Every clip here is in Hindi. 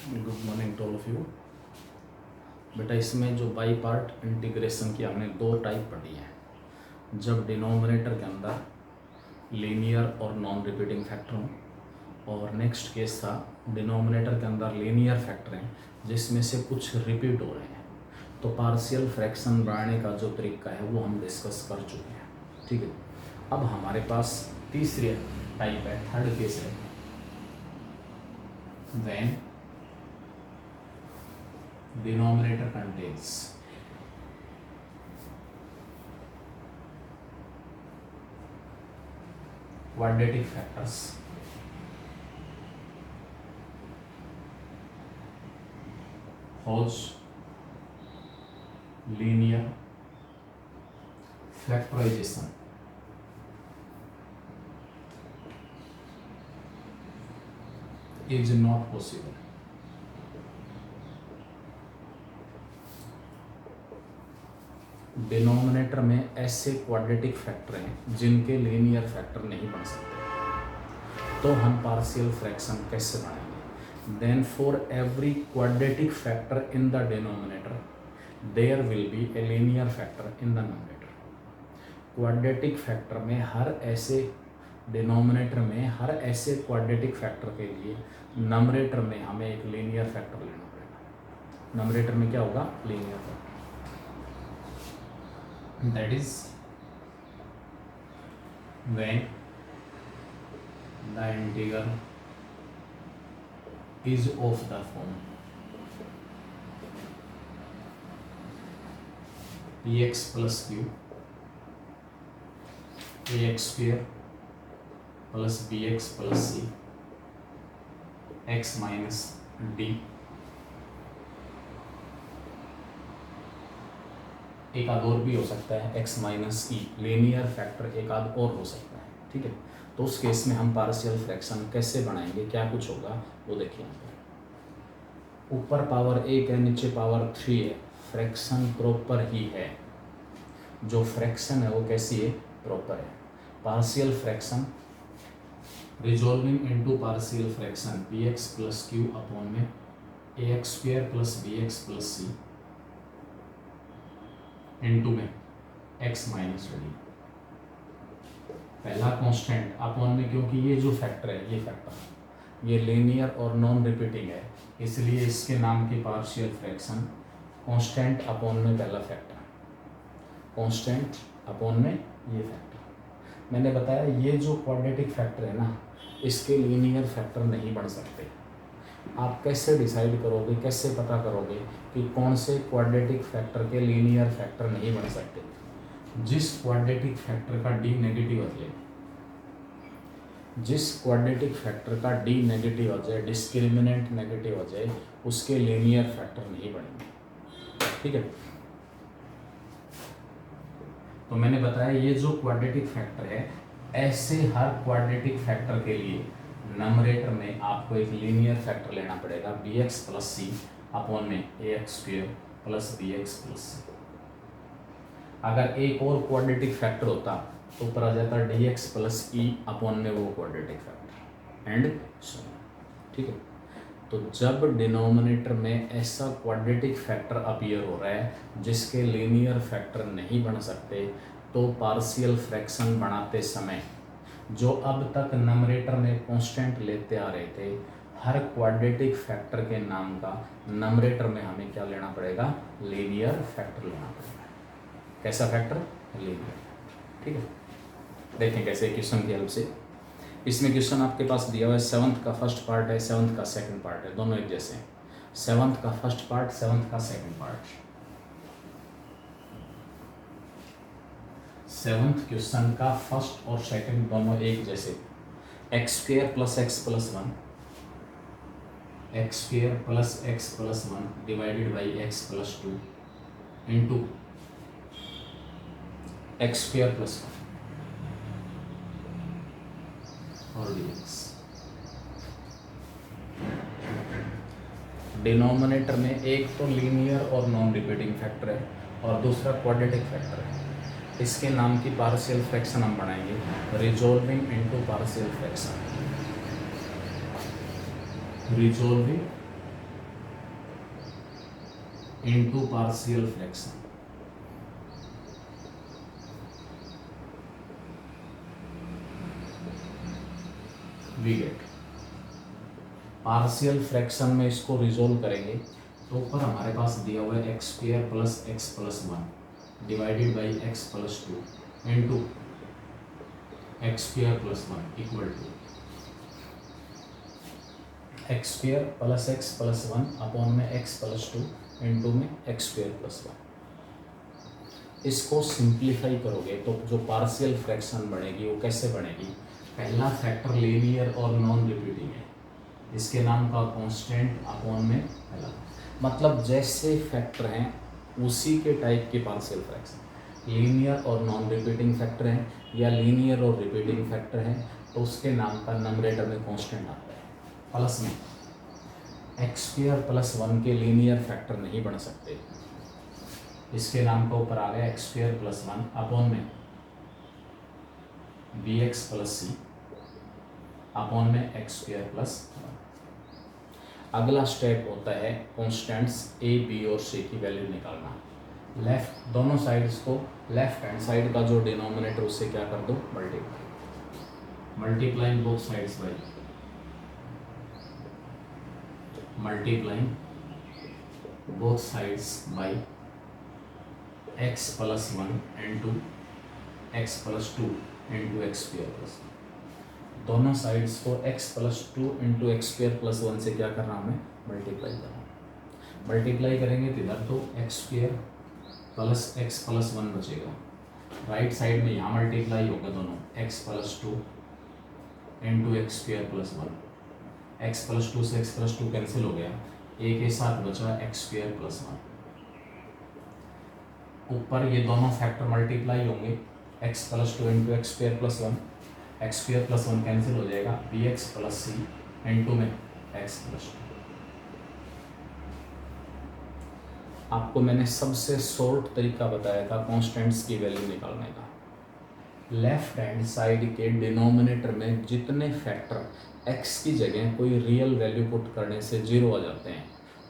Good morning to all of you. बेटा इसमें जो बाई पार्ट इंटीग्रेशन की हमने दो टाइप पढ़ी है। जब डिनोमिनेटर के अंदर लीनियर और नॉन रिपीटिंग फैक्टर हों, और नेक्स्ट केस था डिनोमिनेटर के अंदर लीनियर फैक्टर हैं जिसमें से कुछ रिपीट हो रहे हैं, तो पार्शियल फ्रैक्शन बनाने का जो तरीका है वो हम डिस्कस कर चुके हैं। ठीक है, अब हमारे पास तीसरी टाइप है, थर्ड केस है, when denominator contains quadratic factors whose linear factorization is not possible। Denominator में ऐसे क्वाड्रेटिक फैक्टर हैं जिनके लीनियर फैक्टर नहीं बन सकते, तो हम पार्शियल फ्रैक्शन कैसे बनाएंगे? Then for every quadratic factor in the denominator there will be a linear factor in the numerator. Quadratic factor में हर ऐसे डिनोमिनेटर में हर ऐसे क्वाड्रेटिक फैक्टर के लिए नंबरेटर में हमें एक लीनियर फैक्टर लेना पड़ेगा। नंबरेटर में क्या होगा? Linear factor. That is when the integral is of the form px plus q ax square plus bx plus c x minus d। एक आध और भी हो सकता है, x माइनस ई, लीनियर फैक्टर एक आध और हो सकता है। ठीक है, तो उस केस में हम पार्शियल फ्रैक्शन कैसे बनाएंगे, क्या कुछ होगा वो देखिए। यहाँ पर ऊपर पावर 1 है, नीचे पावर 3 है, फ्रैक्शन प्रॉपर ही है। जो फ्रैक्शन है वो कैसी है? प्रॉपर है। Partial fraction resolving into partial fraction px plus Q upon में ax square plus bx plus C into में x माइनस डी। पहला कांस्टेंट अपॉन में, क्योंकि ये जो फैक्टर है ये फैक्टर ये लीनियर और नॉन रिपीटिंग है, इसलिए इसके नाम की पार्शियल फ्रैक्शन कांस्टेंट अपॉन में पहला फैक्टर, कांस्टेंट अपॉन में ये फैक्टर। मैंने बताया ये जो क्वाड्रेटिक फैक्टर है ना, इसके लीनियर फैक्टर नहीं बन सकते। आप कैसे डिसाइड करोगे, कैसे पता करोगे कि कौन से क्वाड्रेटिक फैक्टर के लीनियर फैक्टर नहीं बन सकते? जिस क्वाड्रेटिक फैक्टर का डी नेगेटिव आ जाए, जिस क्वाड्रेटिक फैक्टर का डी नेगेटिव आ जाए, डिस्क्रिमिनेंट नेगेटिव आ जाए, उसके लीनियर फैक्टर नहीं बनेंगे। ठीक है, तो मैंने बताया ये जो क्वाड्रेटिक फैक्टर है, ऐसे हर क्वाड्रेटिक फैक्टर के लिए नंबरेटर में आपको एक लीनियर फैक्टर लेना पड़ेगा bx प्लस सी अपॉन में ax square plus bx plus C. अगर एक और क्वाड्रेटिक फैक्टर होता तो ऊपर आ जाता dx प्लस ई अपॉन में वो क्वाड्रेटिक फैक्टर एंड सो। ठीक है, तो जब डिनोमिनेटर में ऐसा क्वाड्रेटिक फैक्टर अपीयर हो रहा है जिसके लीनियर फैक्टर नहीं बन सकते, तो पार्शियल फ्रैक्शन बनाते समय जो अब तक नंबरेटर में कांस्टेंट लेते आ रहे थे, हर क्वाड्रेटिक फैक्टर के नाम का नंबरेटर में हमें क्या लेना पड़ेगा? लीनियर फैक्टर लेना पड़ेगा। कैसा फैक्टर? लीनियर। ठीक है, देखें कैसे क्वेश्चन की हेल्प से। इसमें क्वेश्चन आपके पास दिया हुआ है, 7th का फर्स्ट पार्ट है, 7th का सेकंड पार्ट है, दोनों एक जैसे हैं। 7th का फर्स्ट पार्ट, 7th का सेकंड पार्ट। 7th क्वेश्चन का फर्स्ट और सेकंड दोनों एक जैसे। X square plus x plus 1, x square plus x plus 1 divided by x plus 2 into x square plus 1 और dx। डिनोमिनेटर में एक तो लीनियर और नॉन रिपीटिंग फैक्टर है और दूसरा क्वाड्रेटिक फैक्टर है। इसके नाम की पार्शियल फ्रैक्शन हम बनाएंगे resolving into partial fraction, resolving into partial fraction. We get partial fraction में इसको रिजोल्व करेंगे तो ऊपर हमारे पास दिया हुआ है x square plus x plus one divided by x plus two into x square plus one equal to x square plus one upon में एक्स प्लस टू इंटू में एक्स स्क्वायर प्लस वन। इसको सिंप्लीफाई करोगे तो जो पार्शियल फ्रैक्शन बनेगी वो कैसे बनेगी? पहला फैक्टर लीनियर और नॉन रिपीटिंग है, इसके नाम का कांस्टेंट अपॉन में पहला, मतलब जैसे फैक्टर हैं उसी के टाइप के पार्शियल फ्रैक्शन। लीनियर और नॉन रिपीटिंग फैक्टर हैं या लीनियर और रिपीटिंग फैक्टर हैं तो उसके नाम का नंबरेटर में कांस्टेंट आता है प्लस में। एक्स स्क्वायर प्लस वन के लीनियर फैक्टर नहीं बन सकते, इसके नाम का ऊपर आ गया X square plus one upon में बी एक्स प्लस सी अपॉन में एक्स स्क्वायर प्लस वन। अगला स्टेप होता है कॉन्स्टेंट्स ए बी और सी की वैल्यू निकालना। लेफ्ट दोनों साइड्स को, लेफ्ट हैंड साइड का जो डिनोमिनेटर उससे क्या कर दो multiplying both sides by multiplying both sides by x plus one into x plus two into x square plus one. दोनों साइड्स को x plus two into x square plus one से क्या करना हमें मल्टीप्लाई करना। मल्टीप्लाई करेंगे तो इधर तो x square plus x plus one बचेगा, राइट साइड में यहाँ मल्टीप्लाई होगा दोनों x plus two into x square plus one. X plus to से एक्स प्लस टू कैंसिल हो गया, एक के साथ बचा एक्स स्क्वायर प्लस वन। ऊपर ये दोनों फैक्टर मल्टीप्लाई होंगे, x plus two into x square plus one, x square plus one cancel हो जाएगा, बी एक्स प्लस सी इंटू में एक्स प्लस टू। आपको मैंने सबसे शॉर्ट तरीका बताया था कांस्टेंट्स की वैल्यू निकालने का। लेफ्ट हैंड साइड के डिनोमिनेटर में जितने फैक्टर x की जगह कोई रियल वैल्यू पुट करने से जीरो आ जाते हैं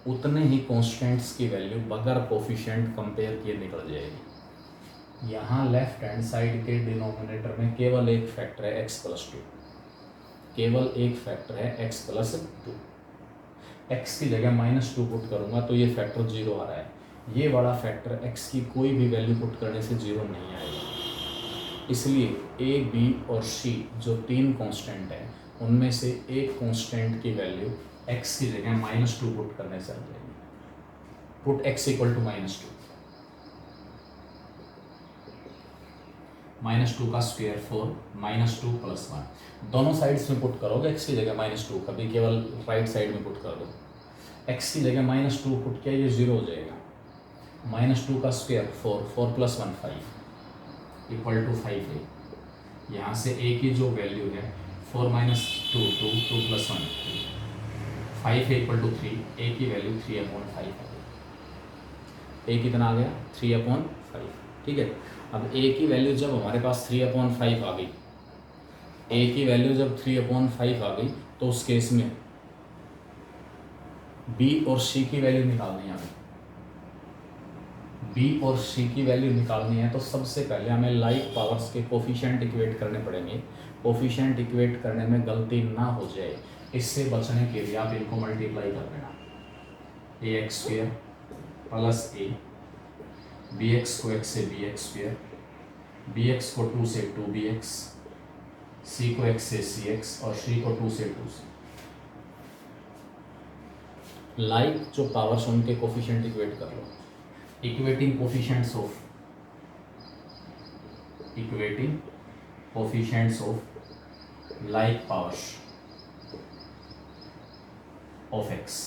उतने ही कांस्टेंट्स की वैल्यू बगैर कोफिशिएंट कंपेयर किए निकल जाएगी। यहाँ लेफ्ट हैंड साइड के डिनोमिनेटर में केवल एक फैक्टर है x प्लस टू, केवल एक फैक्टर है x प्लस टू। x की जगह माइनस टू पुट करूँगा तो ये फैक्टर जीरो आ रहा है, ये वाला फैक्टर x की कोई भी वैल्यू पुट करने से जीरो नहीं आएगा। इसलिए a, b और c जो तीन कांस्टेंट हैं उनमें से एक कांस्टेंट की वैल्यू x की जगह माइनस टू पुट करने से आ जाएगी। Put x equal to minus two, minus two का square four minus two plus one. दोनों साइड्स में पुट करोगे x की जगह माइनस टू, कभी केवल राइट साइड में पुट कर दो। x की जगह माइनस टू पुट किया ये जीरो हो जाएगा। माइनस टू का square four, four plus one five equal to five है। यहाँ से a की जो वैल्यू है four minus two two, two plus one three, five है इक्वल टू थ्री, ए की वैल्यू थ्री अपॉन फाइव आ गई। ए कितना आ गया? Three upon five. ठीक है, अब ए की वैल्यू जब हमारे पास थ्री अपॉन फाइव आ गई, ए की वैल्यू जब थ्री अपॉन फाइव आ गई तो उस केस में बी और सी की वैल्यू निकालनी है हमें। बी और सी की वैल्यू निकालनी है तो सबसे पहले हमें लाइक पावर्स के कोफिशिएंट इक्वेट करने पड़ेंगे। कोफिशिएंट इक्वेट करने में गलती ना हो जाए, इससे बचने के लिए आप इनको मल्टीप्लाई कर देना। A x square plus a, b x को एक्स से B x square, b x को टू से टू बी एक्स, सी को एक्स से सी एक्स और सी को टू से टू सी। लाइक जो पावर्स उनके कोफिशिएंट इक्वेट कर लो। Equating coefficients of like powers of x,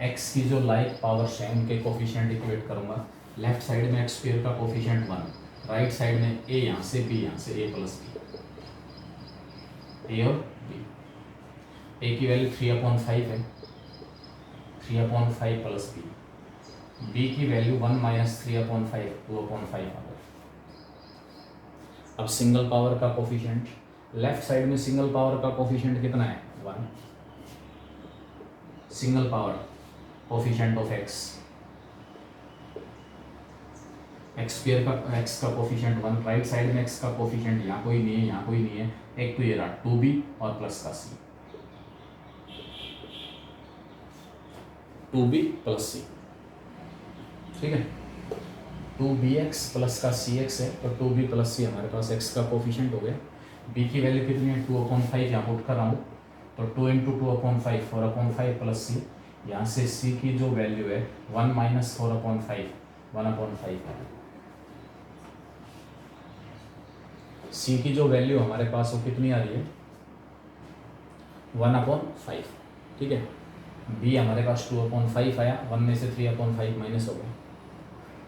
x की जो like powers हैं उनके कोफिशिएंट इक्वेट करूंगा। लेफ्ट साइड में एक्स स्क्वायर का कोफिशिएंट वन, राइट साइड में a यहाँ से b यहाँ से a प्लस बी, a और b। a की वैल्यू थ्री अपॉन फाइव है, three upon five plus B. b की value one minus three upon five, two upon five आ गया। अब सिंगल पावर का कोफिशिएंट, लेफ्ट साइड में सिंगल पावर का कोफिशिएंट कितना है? One. Single power coefficient of x x square का एक्स का कोफिशिएंट 1, राइट साइड में एक्स का कोफिशिएंट यहाँ कोई नहीं है, यहाँ कोई नहीं है, एक तो ये रहा 2b और प्लस का c, 2b प्लस c, ठीक है। 2bx प्लस का cx है, तो 2b प्लस c हमारे पास x का कोफिशिएंट हो गया। b की वैल्यू कितनी है 2/5 यहाँ पुट कर रहा हूँ, तो 2 इंटू 2/5 4/5 प्लस c, यहाँ से c की जो वैल्यू है 1 माइनस 4/5 1/5 है। c की जो वैल्यू हमारे पास वो कितनी आ रही है 1/5, ठीक है। b हमारे पास 2/5 आया, 1 में से 3/5 माइनस हो गया,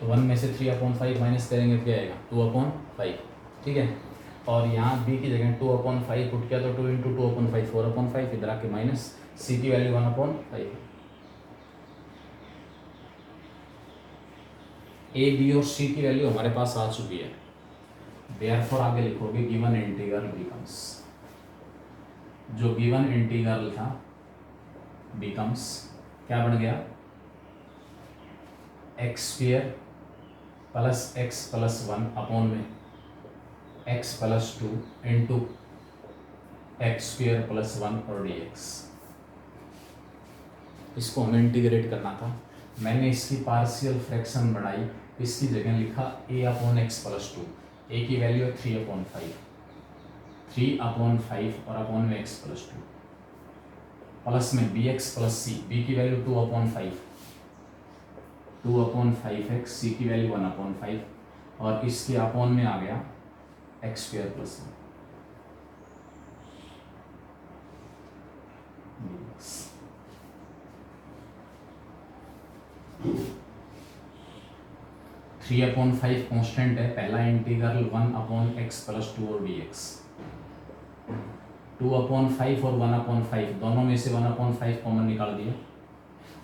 तो 1 में से 3/5 माइनस करेंगे तो क्या आएगा 2/5, ठीक है। और यहाँ b की जगह 2/5 पुट किया तो 2 इंटू 2/5 4/5, इधर आके माइनस, c की वैल्यू 1/5 है। a b और c की वैल्यू हमारे पास आ चुकी है, देयरफॉर आगे लिखोगे गिवन इंटीग्रल बिकम्स, जो गिवन इंटीग्रल था बिकम्स क्या बन गया X square plus x plus 1 upon में x plus 2 into x square plus 1 और dx। इसको हमें इंटीग्रेट करना था, मैंने इसकी पार्शियल फ्रैक्शन बढ़ाई, इसकी जगह लिखा a/x प्लस 2, a की वैल्यू है 3/5 और अपॉन में x प्लस 2 प्लस में bx प्लस c, b की वैल्यू 2/5x, c की वैल्यू 1/5 और इसके अपॉन में आ गया एक्स स्क्वायर प्लस 3/5 कॉन्स्टेंट है, पहला इंटीग्रल 1/x प्लस 2 और dx, 2/5 और 1/5 दोनों में से 1/5 कॉमन निकाल दिया,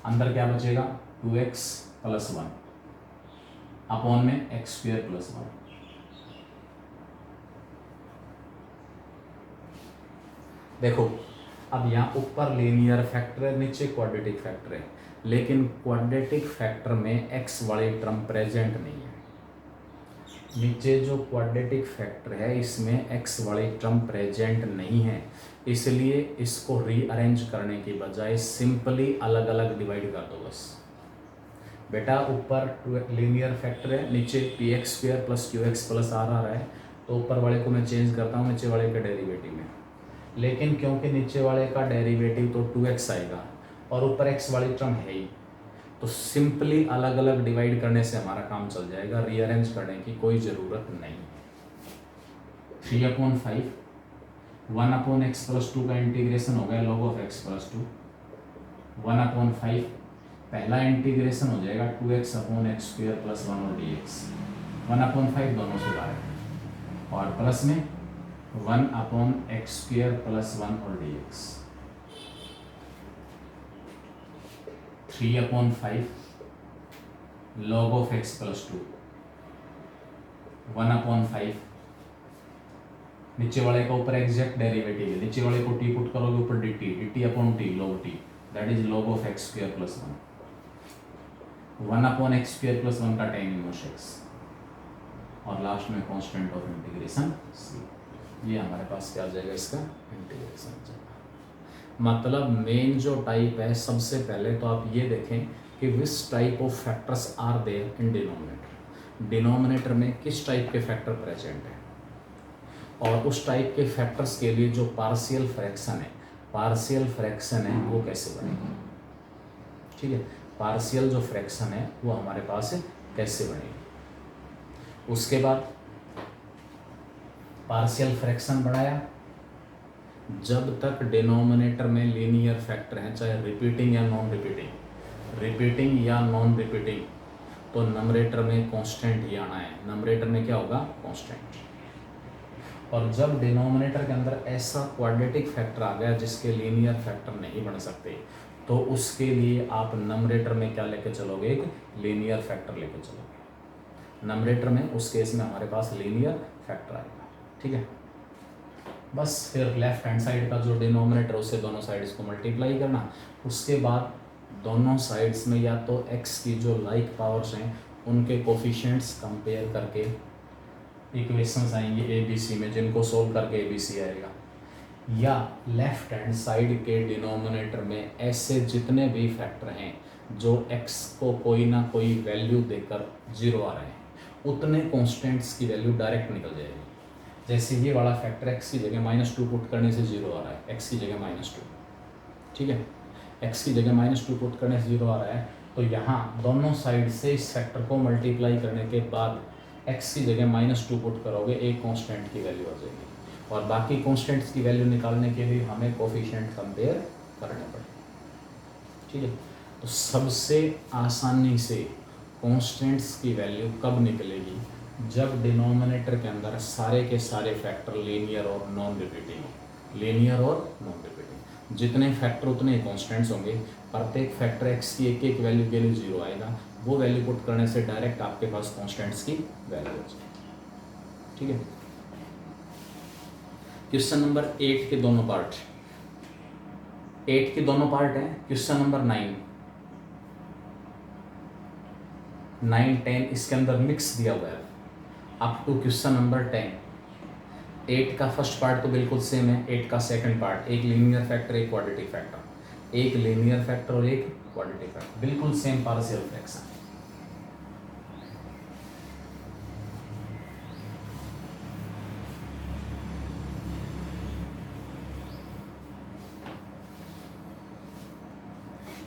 अंदर क्या बचेगा 2x प्लस 1 अपॉन में एक्स स्क्वायर प्लस 1। देखो अब यहाँ ऊपर लीनियर फैक्टर है, नीचे क्वाड्रेटिक फैक्टर है, लेकिन क्वाड्रेटिक फैक्टर में एक्स वाली टर्म प्रेजेंट नहीं है। नीचे जो क्वाड्रेटिक फैक्टर है इसमें एक्स वाली टर्म प्रेजेंट नहीं है, इसलिए इसको रीअरेंज करने की बजाय सिंपली अलग अलग डिवाइड कर दो बस। बेटा ऊपर लीनियर फैक्टर है, नीचे px² plus qx plus r आ रहा है, तो ऊपर वाले को मैं चेंज करता हूँ नीचे वाले के डेरिवेटिव में, लेकिन क्योंकि नीचे वाले का डेरिवेटिव तो 2x आएगा और ऊपर x वाली टर्म है ही, तो सिंपली अलग अलग डिवाइड करने से हमारा काम चल जाएगा, रीअरेंज करने की कोई ज़रूरत नहीं। 3/5 1/x प्लस 2 का इंटीग्रेशन हो गया log ऑफ x प्लस 2, 1/5 पहला इंटीग्रेशन हो जाएगा 2x upon x square plus 1 और dx, 1/5 दोनों से बाहर और प्लस में 1/x स्क्वायर प्लस 1 और dx, 3/5 log of x plus 2, 1/5 नीचे वाले का ऊपर एग्जैक्ट डेरिवेटिव है, नीचे वाले को t पुट करोगे ऊपर dt upon t log t, that is log of x square plus 1/x square plus 1 का tan इनवर्स x और लास्ट में कांस्टेंट ऑफ इंटीग्रेशन c। ये हमारे पास क्या आ जाएगा इसका इंटीग्रेशन आ जाएगा। मतलब मेन जो टाइप है, सबसे पहले तो आप ये देखें कि which type of factors are there in denominator, denominator में किस टाइप के फैक्टर प्रेजेंट है और उस टाइप के फैक्टर्स के लिए जो पार्शियल फ्रैक्शन है वो कैसे बनेगा, ठीक है। पार्शियल जो फ्रैक्शन है वो हमारे पास कैसे बनेगी। उसके बाद पार्शियल फ्रैक्शन बढ़ाया, जब तक डिनोमिनेटर में लीनियर फैक्टर है, चाहे रिपीटिंग या नॉन रिपीटिंग, तो नंबरेटर में कांस्टेंट ही आना है, नंबरेटर में क्या होगा कांस्टेंट। और जब डिनोमिनेटर के अंदर ऐसा क्वाड्रेटिक फैक्टर आ गया जिसके लीनियर फैक्टर नहीं बन सकते, तो उसके लिए आप नंबरेटर में क्या लेके चलोगे, एक लीनियर फैक्टर लेके चलोगे नंबरेटर में, उस केस में हमारे पास लीनियर फैक्टर आएगा, ठीक है। बस फिर लेफ्ट हैंड साइड का जो डिनोमिनेटर उसे दोनों साइड्स को मल्टीप्लाई करना, उसके बाद दोनों साइड्स में या तो x की जो लाइक पावर्स हैं उनके कोफिशिएंट्स कंपेयर करके इक्वेशंस आएंगी ए बी सी में, जिनको सोल्व करके ए बी सी आएगा। या लेफ्ट हैंड साइड के डिनोमिनेटर में ऐसे जितने भी फैक्टर हैं जो x को कोई ना कोई वैल्यू देकर 0 आ रहे हैं, उतने कॉन्स्टेंट्स की वैल्यू डायरेक्ट निकल जाएगी। जैसे ये वाला फैक्टर x की जगह -2 पुट करने से 0 आ रहा है, x की जगह -2, ठीक है, x की जगह -2 पुट करने से 0 आ रहा है, तो यहाँ दोनों साइड से इस फैक्टर को मल्टीप्लाई करने के बाद x की जगह -2 पुट करोगे, एक कांस्टेंट की वैल्यू आ जाएगी। और बाकी कांस्टेंट्स की वैल्यू निकालने के लिए हमें कोफिशिएंट कंपेयर करने पड़ेंगे, ठीक है। तो सबसे आसानी से कांस्टेंट्स की वैल्यू कब निकलेगी? जब डिनोमिनेटर के अंदर सारे के सारे फैक्टर लीनियर और नॉन रिपीटिंग हो। लीनियर और नॉन रिपीटिंग, जितने फैक्टर उतने कांस्टेंट्स होंगे। प्रत्येक फैक्टर x की एक एक वैल्यू के लिए 0 आएगा, वो वैल्यू पुट करने से डायरेक्ट आपके पास कांस्टेंट्स की वैल्यू आ जाएगी, ठीक है। क्वेश्चन नंबर 8 के दोनों पार्ट, 8 के दोनों पार्ट हैं। क्वेश्चन नंबर 9, 9, 10 इसके अंदर मिक्स दिया हुआ है अप टू क्वेश्चन नंबर 10। 8 का फर्स्ट पार्ट तो बिल्कुल सेम है, 8 का सेकंड पार्ट, एक लीनियर फैक्टर एक क्वाड्रेटिक फैक्टर, एक लीनियर फैक्टर और एक क्वाड्रेटिक फैक्टर, बिल्कुल same partial fraction.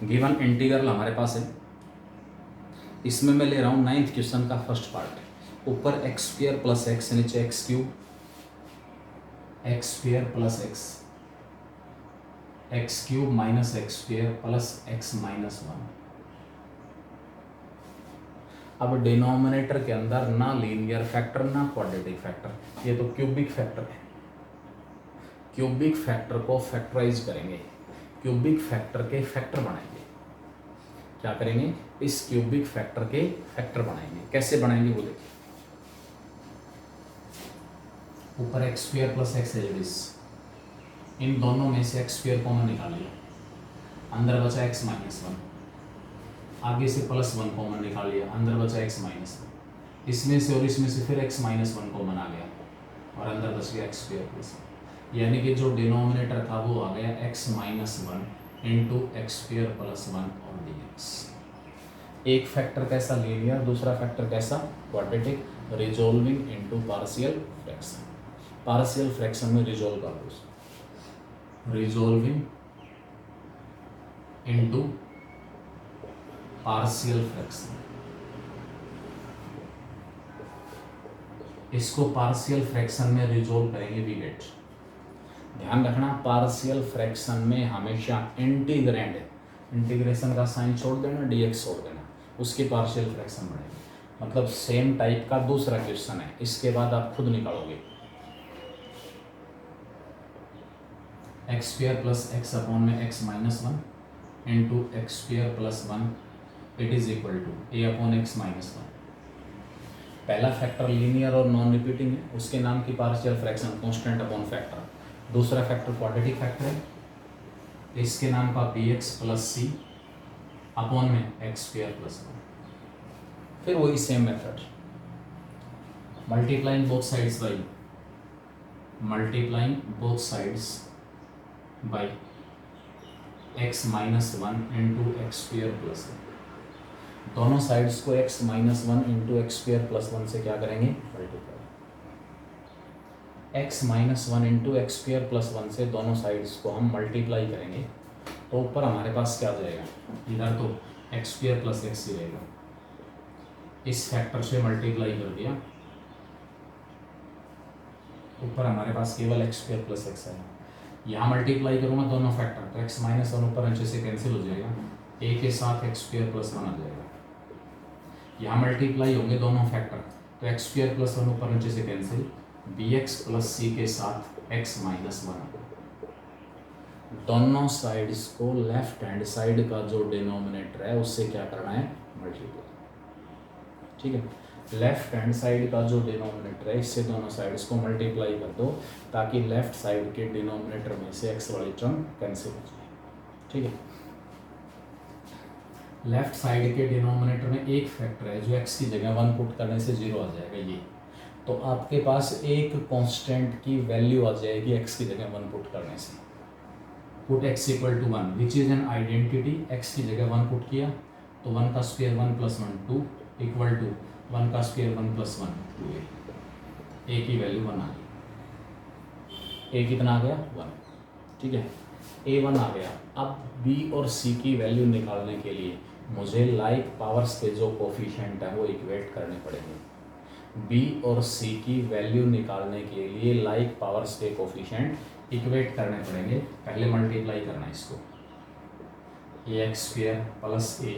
Given integral हमारे पास है, इसमें मैं ले रहा हूँ 9th क्वेश्चन का फर्स्ट पार्ट। ऊपर x² + x, नीचे x³ x² + x, x³ - x² + x - 1। अब डिनोमिनेटर के अंदर ना लीनियर फैक्टर ना क्वाड्रेटिक फैक्टर, ये तो क्यूबिक फैक्टर है। क्यूबिक फैक्टर को फैक्टराइज करेंगे, क्यूबिक फैक्टर के फैक्टर बनाएंगे। क्या करेंगे? इस क्यूबिक फैक्टर के फैक्टर बनाएंगे। कैसे बनाएंगे वो देखिए। ऊपर x² + x है, इन दोनों में से x² कॉमन निकाल लिया, अंदर बचा x - 1, आगे से +1 कॉमन निकाल लिया, अंदर बचा x - 1, इसमें से और इसमें से फिर x - 1 कॉमन आ गया और अंदर बच गया x² + 1। यानी कि जो डिनोमिनेटर था वो आ गया x - 1 × x² + 1 और dx। एक फैक्टर कैसा? लीनियर, दूसरा फैक्टर कैसा? Quadratic. Resolving into partial fraction, partial fraction में रिजोल्व कर दो, रिजोल्विंग इनटू पार्शियल फ्रैक्शन। इसको पार्शियल फ्रैक्शन में रिजोल्व करेंगे, वी गेट। ध्यान रखना, पार्शियल फ्रैक्शन में हमेशा इंटीग्रैंड, इंटीग्रेशन का साइन छोड़ देना, dx छोड़ देना, उसकी पार्शियल फ्रैक्शन बनेगी। मतलब सेम टाइप का दूसरा क्वेश्चन है, इसके बाद आप खुद निकालोगे। x² + x अपॉन में x - 1 × x² + 1 it is equal to a/x - 1। पहला फैक्टर लीनियर और नॉन रिपीटिंग है, उसके नाम की partial fraction constant upon factor. दूसरा फैक्टर क्वाड्रेटिक फैक्टर है, इसके नाम का bx + c अपॉन में x² + 1। फिर वही same method, multiplying both sides by, multiplying both sides by x - 1 × x² + 1। दोनों साइड्स को x - 1 × x² + 1 से क्या करेंगे? मल्टीप्लाई। x - 1 × x² + 1 से दोनों साइड्स को हम मल्टीप्लाई करेंगे, तो ऊपर हमारे पास क्या आ जाएगा? इधर तो x² + x ही रहेगा, इस फैक्टर से मल्टीप्लाई कर दिया, ऊपर हमारे पास केवल x² + x है। यहाँ मल्टीप्लाई करूँगा दोनों फैक्टर, तो x - 1 ऊपर नीचे से कैंसिल हो जाएगा, a के साथ x² + 1 आ जाएगा। यहाँ मल्टीप्लाई होंगे दोनों फैक्टर, तो x² + 1 ऊपर नीचे से कैंसिल, bx + c के साथ x - 1। दोनों साइड्स को लेफ्ट हैंड साइड का जो डिनोमिनेटर है उससे क्या करना है? मल्टीप्लाई, ठीक है। लेफ्ट हैंड साइड का जो डिनोमिनेटर है इससे दोनों साइड्स को मल्टीप्लाई कर दो, ताकि लेफ्ट साइड के डिनोमिनेटर में से x वाली टर्म कैंसिल हो जाए, ठीक है। लेफ्ट साइड के डिनोमिनेटर में एक फैक्टर है जो x की जगह 1 पुट करने से 0 आ जाएगा ये, तो आपके पास एक कांस्टेंट की वैल्यू आ जाएगी x की जगह 1 पुट करने से। Put x equal to 1 which is an identity, x की जगह 1 पुट किया तो 1 का स्क्वायर 1 प्लस 1 2 इक्वल टू 1 का स्क्वायर 1 प्लस 1 2a, a की वैल्यू 1 आ गई, a कितना आ गया 1, ठीक है, a1 आ गया। अब b और c की वैल्यू निकालने के लिए मुझे लाइक पावर्स के जो कोफिशिएंट है वो इक्वेट करने पड़ेंगे। b और c की वैल्यू निकालने के लिए लाइक पावर्स के कोफिशिएंट इक्वेट करने पड़ेंगे। पहले मल्टीप्लाई करना है इसको, ax square plus a,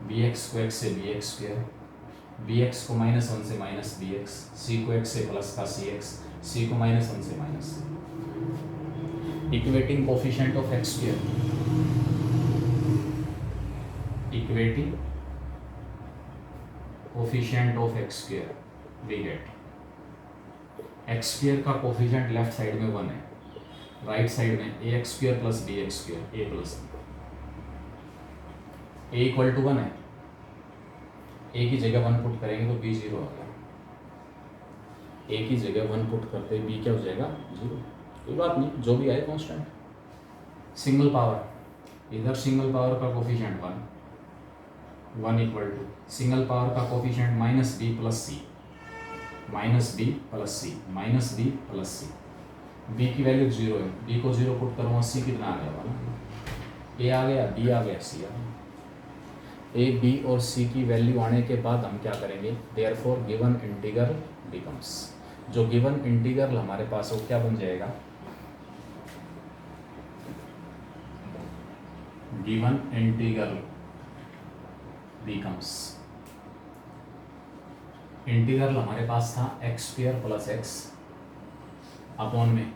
bx को x से bx स्क्वायर, bx को -1 से माइनस bx, c को x से प्लस का cx, c को -1 से minus c। Equating coefficient of x square, equating coefficient of x square we get x square का कोफिशिएंट लेफ्ट साइड में 1 है, राइट साइड में ax square plus bx square a plus a equal to 1 है, a की जगह 1 पुट करेंगे तो b 0 आ गया, a की जगह 1 पुट करते b क्या हो जाएगा 0, कोई बात नहीं, जो भी आए कांस्टेंट। सिंगल पावर, इधर सिंगल पावर का coefficient 1 equal to single power का coefficient minus b plus c, minus b plus c, minus b plus c, b की वैल्यू 0 है, बी को 0 पुट करूँगा, सी कितना आ गया, ए आ गया, बी आ गया, सी आ गया। ए बी और सी की वैल्यू आने के बाद हम क्या करेंगे, देयरफॉर गिवन इंटीग्रल बिकम्स, जो गिवन इंटीग्रल हमारे पास वो क्या बन जाएगा, गिवन इंटीग्रल बिकम्स, इंटीग्रल हमारे पास था X square plus X upon में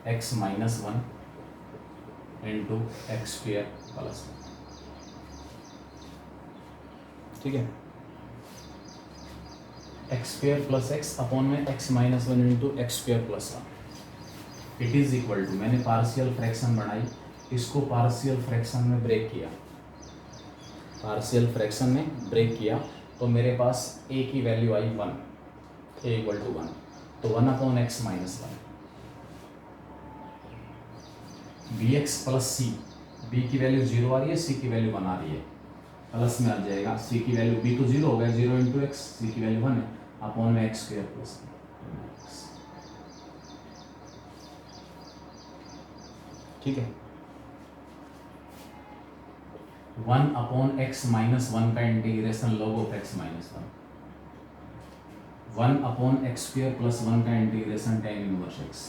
X minus 1 into x square plus 1, ठीक है, x square plus X upon में X minus 1 into x square plus 1, it is equal to, मैंने पार्शियल फ्रैक्शन बनाई, इसको पार्शियल फ्रैक्शन में ब्रेक किया, पार्शियल फ्रैक्शन में ब्रेक किया तो मेरे पास a की वैल्यू आई 1, a इक्वल टू 1, तो 1 upon x minus 1, B x plus सी, b की वैल्यू 0 आ रही है, c की वैल्यू 1 आ रही है, प्लस में आ जाएगा, c की वैल्यू b तो 0 हो गया, 0 इंटू एक्स, c की वैल्यू 1 है, अपॉन में एक्स स्क्वायर प्लस, ठीक है, 1 अपॉन एक्स माइनस 1 का integration log of x minus 1 upon x square plus 1 का integration tan inverse x,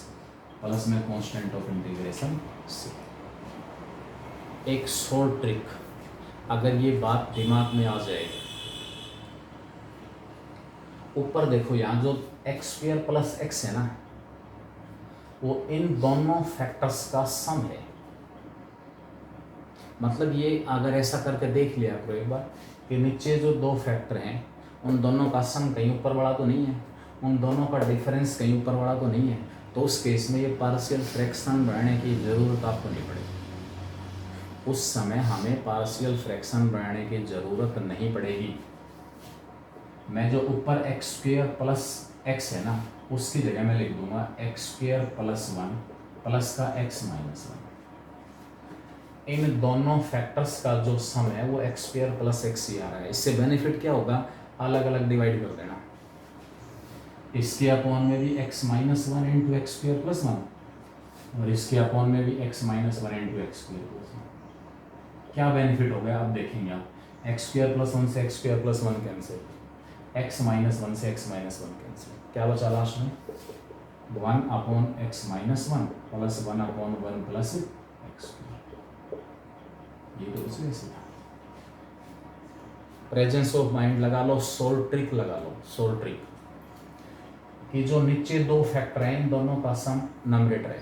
plus में कांस्टेंट ऑफ इंटीग्रेशन c। एक शॉर्ट ट्रिक, अगर ये बात दिमाग में आ जाए, ऊपर देखो यहाँ जो एक्स स्क्वायर प्लस एक्स है ना, वो इन दोनों फैक्टर्स का सम है, मतलब ये अगर ऐसा करके देख लिया करो एक बार कि नीचे जो दो फैक्टर हैं उन दोनों का सम कहीं ऊपर वाला तो नहीं है, उन दोनों का डिफरेंस कहीं ऊपर वाला तो नहीं है, तो उस केस में ये पार्शियल फ्रैक्शन बढ़ाने की ज़रूरत आपको नहीं पड़ेगी, उस समय हमें पार्शियल फ्रैक्शन बढ़ाने की ज़रूरत नहीं पड़ेगी। मैं जो ऊपर एक्स स्क्वायर प्लस एक्स है ना, उसकी जगह मैं लिख दूंगा एक्स स्क्वायर प्लस 1 प्लस का एक्स माइनस 1, इन दोनों फैक्टर्स का जो सम है वो एक्स स्क्वायर प्लस एक्स ही आ रहा है। इससे बेनिफिट क्या होगा, अलग अलग डिवाइड कर देना, इसके अपॉन में भी x minus 1 into x square plus 1 और इसके अपॉन में भी x minus 1 into x square plus 1। क्या बेनिफिट हो गया आप देखेंगे, आप एक्स स्क्वायर प्लस 1 से x square plus 1 cancel, x minus 1 से एक्स माइनस 1 कैंसिल, क्या बचा लास्ट में 1 upon x minus 1 plus 1 upon 1 plus x, ये तो उसमें से था। प्रेजेंस ऑफ माइंड लगा लो, सोल ट्रिक लगा लो, सोल ट्रिक कि जो नीचे दो फैक्टर हैं इन दोनों का सम नंबरेटर है,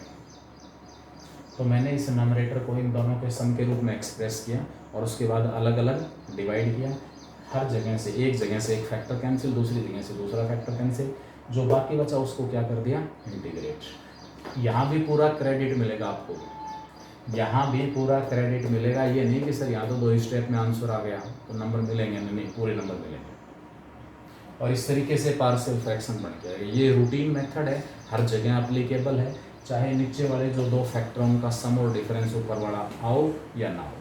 तो मैंने इस नंबरेटर को इन दोनों के सम के रूप में एक्सप्रेस किया और उसके बाद अलग अलग डिवाइड किया, हर जगह से एक फैक्टर कैंसिल, दूसरी जगह से दूसरा फैक्टर कैंसिल, जो बाकी बचा उसको क्या कर दिया इंटीग्रेट। यहाँ भी पूरा क्रेडिट मिलेगा आपको यहाँ भी पूरा क्रेडिट मिलेगा, ये नहीं कि सर यहाँ तो 2 स्टेप में आंसर आ गया तो नंबर मिलेंगे, नहीं, पूरे नंबर मिलेंगे। और इस तरीके से पार्शियल फ्रैक्शन बन जाएगा। ये रूटीन मेथड है, हर जगह अप्लीकेबल है, चाहे नीचे वाले जो 2 फैक्टरों का सम और डिफरेंस ऊपर वाला आओ या ना हो,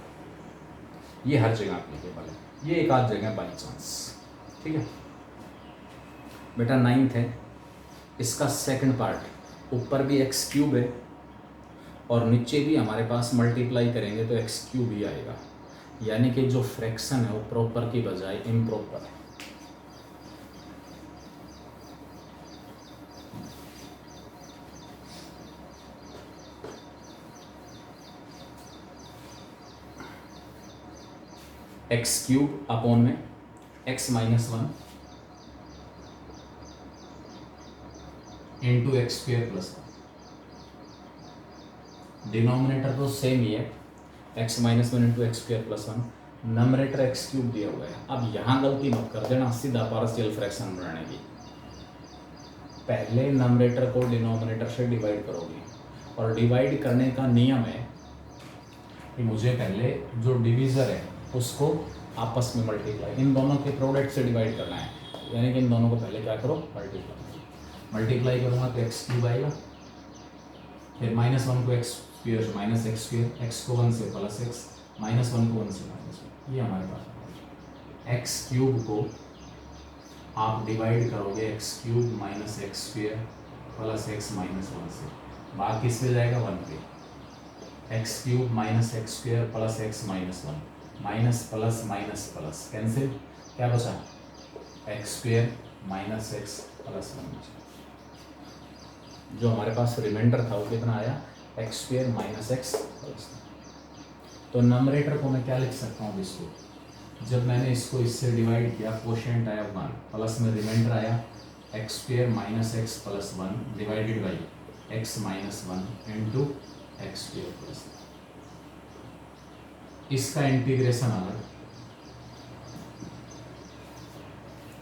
ये हर जगह अप्लीकेबल है, ये एक आध जगह बाई चांस। ठीक है बेटा, 9th है, इसका सेकंड पार्ट, ऊपर भी एक्स क्यूब है और नीचे भी हमारे पास मल्टीप्लाई करेंगे तो एक्स क्यूब ही आएगा, यानी कि जो फ्रैक्शन है वो प्रॉपर की बजाय इम्प्रॉपर है। एक्स क्यूब अपॉन में X minus 1 into x square plus 1। Denominator तो सेम ही है, x minus 1 into x square plus 1, numerator x cube दिया हुआ है। अब यहाँ गलती मत कर देना सीधा पार्शियल फ्रैक्शन बनाने की, पहले नंबरेटर को डिनोमिनेटर से डिवाइड करोगे, और डिवाइड करने का नियम है कि मुझे पहले जो डिवीज़र है उसको आपस में मल्टीप्लाई, इन दोनों के प्रोडक्ट से डिवाइड करना है, यानी कि इन दोनों को पहले क्या करो, मल्टीप्लाई करूँगा तो एक्स क्यूब आएगा, फिर -1 को एक्स स्क्वेयर से माइनस एक्स स्क्वेयर, एक्स को 1 से प्लस एक्स, -1 को 1 से माइनस 1, ये हमारे पास एक्स क्यूब को आप डिवाइड करोगे x cube minus x square plus x minus 1 से, बाकी इसमें जाएगा 1 पे, x cube minus x square plus x minus 1, minus plus minus plus cancel, क्या बचा, x square minus X plus 1, जो हमारे पास रिमाइंडर था वो कितना आया, x square minus X plus 1। तो नंबरेटर को मैं क्या लिख सकता हूँ, इसको जब मैंने इसको इससे डिवाइड किया, कोशेंट आया 1, प्लस में रिमाइंडर आया x square minus X plus 1 divided by x minus 1 into x square plus 1। इसका इंटीग्रेशन अलग,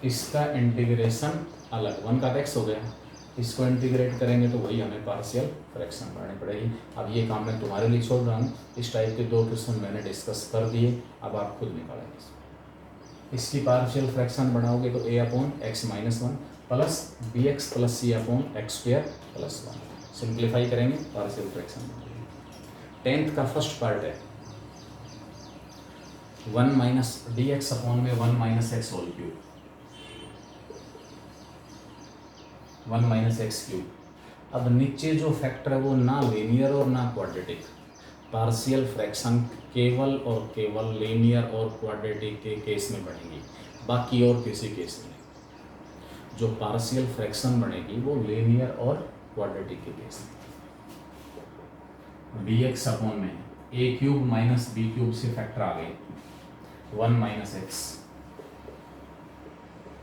इसका इंटीग्रेशन अलग, 1 का एक्स हो गया, इसको इंटीग्रेट करेंगे तो वही हमें पार्शियल फ्रैक्शन बनानी पड़ेगी। अब ये काम मैं तुम्हारे लिए छोड़ रहा हूँ, इस टाइप के 2 क्वेश्चन मैंने डिस्कस कर दिए, अब आप खुद निकालेंगे। इसकी पार्शियल फ्रैक्शन बनाओगे तो a upon x minus 1 plus b x plus C upon x square plus 1, simplify करेंगे पार्शियल फ्रैक्शन। 10th का फर्स्ट पार्ट है 1 माइनस डी एक्स अपॉन में 1 minus x whole cube, 1 minus x cube. अब नीचे जो फैक्टर है वो ना लीनियर और ना क्वाड्रेटिक, पार्शियल फ्रैक्शन केवल और केवल लीनियर और क्वाड्रेटिक के केस में बनेगी, बाकी और किसी केस में नहीं। जो पार्शियल फ्रैक्शन बनेगी वो लीनियर और क्वाड्रेटिक के केस में। डी एक्स अपॉन में ए क्यूब माइनस बी क्यूब से फैक्टर आ गए 1 minus X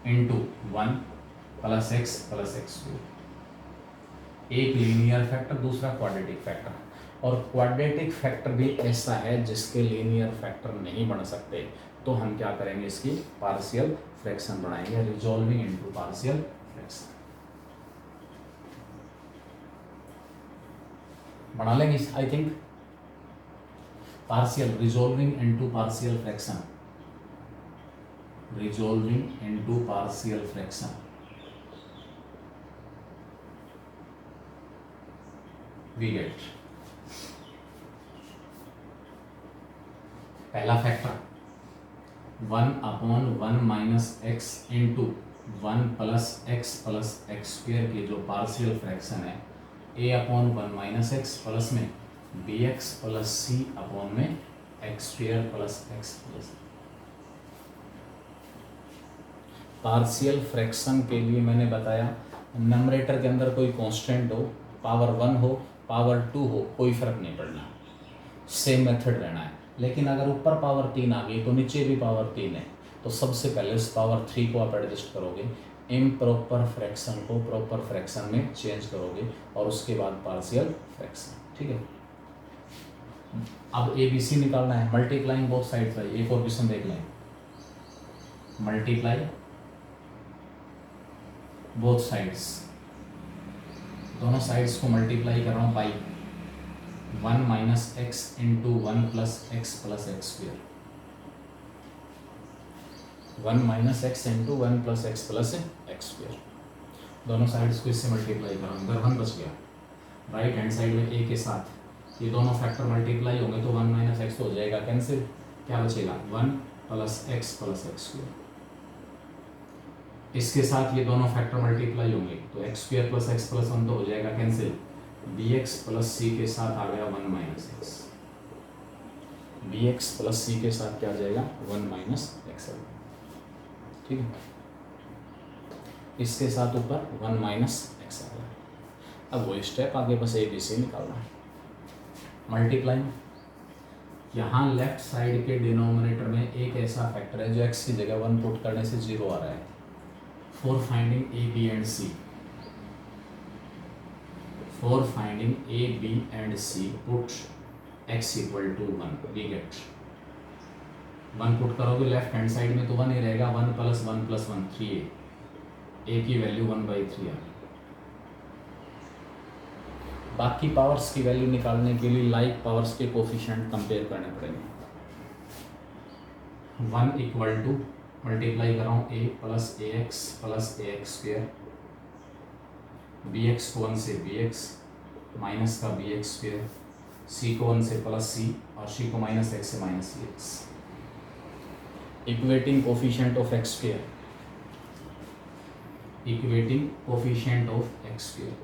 into 1 plus x cube, एक लीनियर फैक्टर दूसरा क्वाड्रेटिक फैक्टर, और क्वाड्रेटिक फैक्टर भी ऐसा है जिसके लीनियर फैक्टर नहीं बन सकते, तो हम क्या करेंगे, इसकी पार्शियल फ्रैक्शन बनाएंगे, रिजॉल्विंग इनटू पार्शियल फ्रैक्शन बना लेंगे। I think partial resolving into partial fraction, resolving into partial fraction, we get पहला factor 1 upon 1 minus X into 1 plus X square की जो पार्शियल फ्रैक्शन है a upon 1 minus X plus में बी एक्स प्लस सी अपॉन में X square plus x plus. Partial fraction के लिए मैंने बताया नंबरेटर के अंदर कोई कांस्टेंट हो, पावर 1 हो पावर 2 हो, कोई फर्क नहीं पड़ना, सेम मेथड रहना है। लेकिन अगर ऊपर पावर 3 आ गई तो नीचे भी पावर 3 है, तो सबसे पहले उस पावर 3 को आप एडजस्ट करोगे, इम्प्रॉपर फ्रैक्शन को प्रॉपर फ्रैक्शन में चेंज करोगे, और उसके बाद पार्शियल फ्रैक्शन। ठीक है, अब ए बी सी निकालना है, मल्टीप्लाइंग बोथ साइड बाई, एक और क्वेश्चन देख लें, मल्टीप्लाई बोथ साइड्स, दोनों साइड्स को मल्टीप्लाई कर रहा हूँ by 1 minus X into 1 plus X square, 1 minus X into 1 plus X square. दोनों साइड्स को इससे मल्टीप्लाई करो, इधर 1 बच गया। राइट हैंड साइड में ए के साथ ये दोनों फैक्टर मल्टीप्लाई होंगे तो 1 माइनस एक्स तो हो जाएगा कैंसिल, क्या बचेगा 1 प्लस एक्स स्क्वेयर। इसके साथ ये दोनों फैक्टर मल्टीप्लाई होंगे तो X square plus x plus 1 तो हो जाएगा cancel, B x plus C के साथ आ गया 1 minus X, B x plus C के साथ क्या आ जाएगा 1 माइनस एक्स, ठीक है। इसके साथ ऊपर 1 माइनस एक्स आ गया। अब वो स्टेप आगे बस ए बी सी निकालना है। मल्टीप्लाई, यहाँ लेफ्ट साइड के डिनोमिनेटर में एक ऐसा फैक्टर है जो एक्स की जगह 1 पुट करने से 0 आ रहा है। For finding A B and C, for finding A B and C put x equal to 1, we get 1 put करोगे लेफ्ट हैंड साइड में तो 1 ही रहेगा, 1 प्लस 1 प्लस 1 3a, a की वैल्यू 1/3 आ गई। बाकी पावर्स की वैल्यू निकालने के लिए लाइक पावर्स के कोफिशिएंट कंपेयर करने पड़ेंगे। 1 इक्वल टू मल्टीप्लाई कर रहा हूँ a plus A X square, B x को 1 से बी एक्स माइनस का बी एक्स स्क्वेयर, सी को 1 से प्लस सी और सी को माइनस एक्स से minus C X. Equating coefficient of X square, equating coefficient of X square,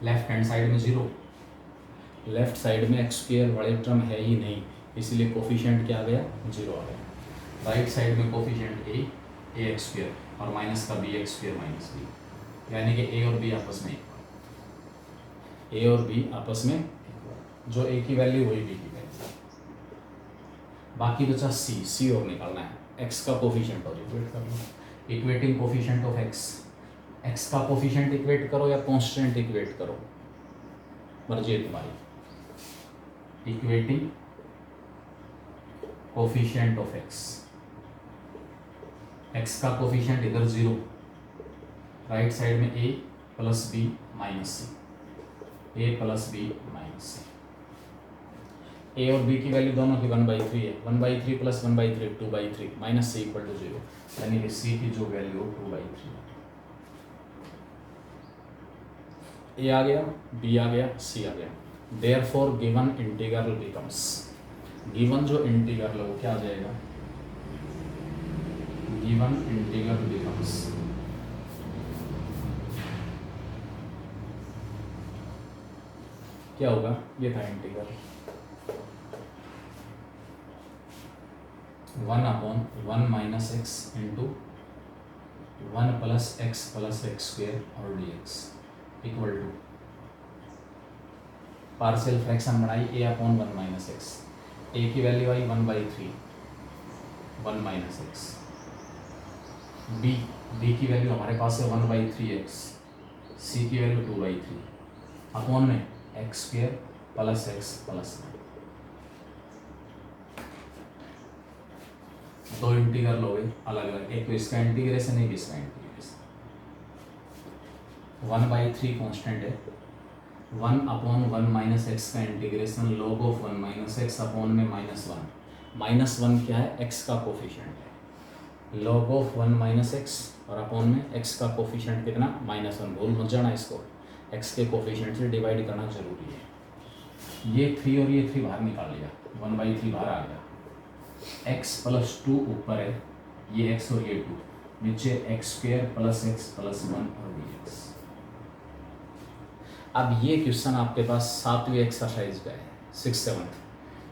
left hand side में 0, लेफ्ट साइड में एक्स स्क्वेयर बड़े टर्म है ही नहीं, इसलिए कोफिशिएंट क्या आ गया 0 आ गया। राइट साइड में कोफिशिएंट ए एक्स स्क्वेयर और माइनस का B X square minus B, यानी कि ए और बी आपस में इक्वल, ए और बी आपस में इक्वल, जो ए की वैल्यू वही बी की वैल्यू। बाकी बचा सी और निकालना है, एक्स का कोफिशिएंट और इक्वेट कर लो। इक्वेटिंग कोफिशिएंट ऑफ एक्स का कोफिशिएंट इक्वेट करो या कांस्टेंट इक्वेट करो, मर्जी है तुम्हारी। इक्वेटिंग कोफिशिएंट ऑफ एक्स का कोफिशिएंट इधर 0, राइट साइड में a plus B minus C, A plus B minus C. A और बी की वैल्यू दोनों की 1/3 है, 1/3 प्लस 1/3 2/3 माइनस सी इक्वल टू 0, यानी कि सी की जो वैल्यू 2/3 ए आ गया, बी आ गया, सी आ गया। Therefore given integral becomes, given जो इंटीग्रल है वो क्या आ जाएगा, गिवन इंटीग्रल बिकम्स क्या होगा, ये था integral 1/1 minus X into 1 plus X square और dx equal to partial fraction बनाई a/1 माइनस एक्स, ए की वैल्यू आई 1/3 1 माइनस एक्स, बी की वैल्यू हमारे पास है 1/3 एक्स, सी की वैल्यू 2/3 अपॉन में X square plus x plus 2 integral हो गए अलग अलग, एक तो इसका इंटीग्रेशन एक इसका इंटीग्रेशन। 1/3 कांस्टेंट है, 1/1 माइनस एक्स का integration log of 1 minus x upon में -1 क्या है, एक्स का कोफिशिएंट है, log ऑफ 1 माइनस एक्स और अपॉन में एक्स का कोफिशिएंट कितना -1, भूल मत जाना इसको, एक्स के कोफिशिएंट से डिवाइड करना जरूरी है। ये 3 और ये 3 बाहर निकाल लिया, 1/3 बाहर आ गया, x प्लस 2 ऊपर है, ये x और ये 2 नीचे, x square plus x plus 1 और dx। अब ये क्वेश्चन आपके पास 7वीं एक्सरसाइज का है, 6th 7th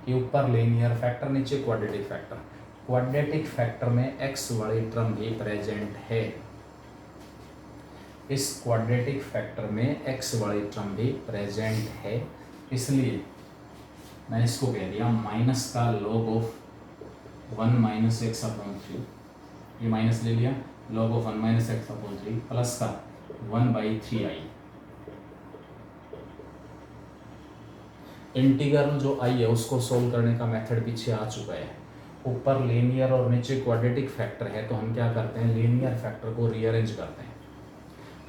के ऊपर लीनियर फैक्टर नीचे क्वाड्रेटिक फैक्टर। क्वाड्रेटिक फैक्टर में x वाली टर्म भी प्रेजेंट है, इस क्वाड्रेटिक फैक्टर में x वाली टर्म भी प्रेजेंट है, इसलिए मैं इसको कह दिया माइनस का log of 1 minus x upon 3, ये माइनस ले लिया, log of 1 minus x upon 3 plus का 1/3 आई। इंटीग्रल जो आई है उसको सोल्व करने का मेथड पीछे आ चुका है, ऊपर लीनियर और नीचे क्वाड्रेटिक फैक्टर है, तो हम क्या करते हैं लीनियर फैक्टर को रीअरेंज करते हैं,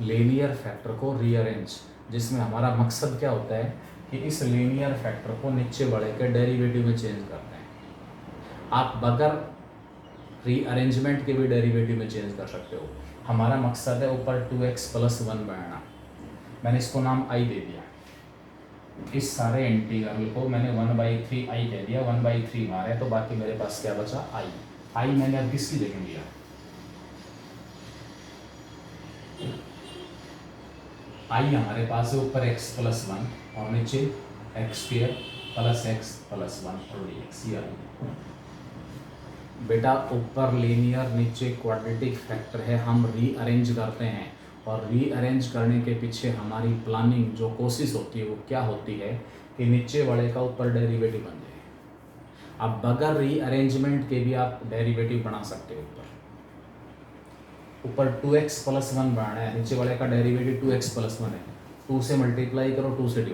लीनियर फैक्टर को रीअरेंज, जिसमें हमारा मकसद क्या होता है कि इस लीनियर फैक्टर को नीचे वाले के डेरिवेटिव में चेंज करते हैं। आप बगैर रीअरेंजमेंट के भी डेरिवेटिव में चेंज कर सकते हो। हमारा मकसद है ऊपर 2x + 1 बनाना। मैंने इसको नाम i दे दिया। इस सारे इंटीग्रल को मैंने 1/3 i कह दिया, 1/3 बाहर है तो बाकी मेरे पास क्या बचा i मैंने अब किसकी जगह लिया, i हमारे पास है ऊपर x + 1 और नीचे x² + x + 1 और dx। ये बेटा ऊपर लीनियर नीचे क्वाड्रेटिक फैक्टर है, हम रीअरेंज करते हैं और रीअरेंज करने के पीछे हमारी प्लानिंग जो कोशिश होती है वो क्या होती है कि नीचे वाले का ऊपर डेरिवेटिव बन जाए। अब बगैर रीअरेंजमेंट के भी आप डेरिवेटिव बना सकते हो। ऊपर 2x + 1 बनाना है, नीचे वाले का डेरिवेटिव 2x + 1 है, 2 से मल्टीप्लाई करो, 2 से डिवाइड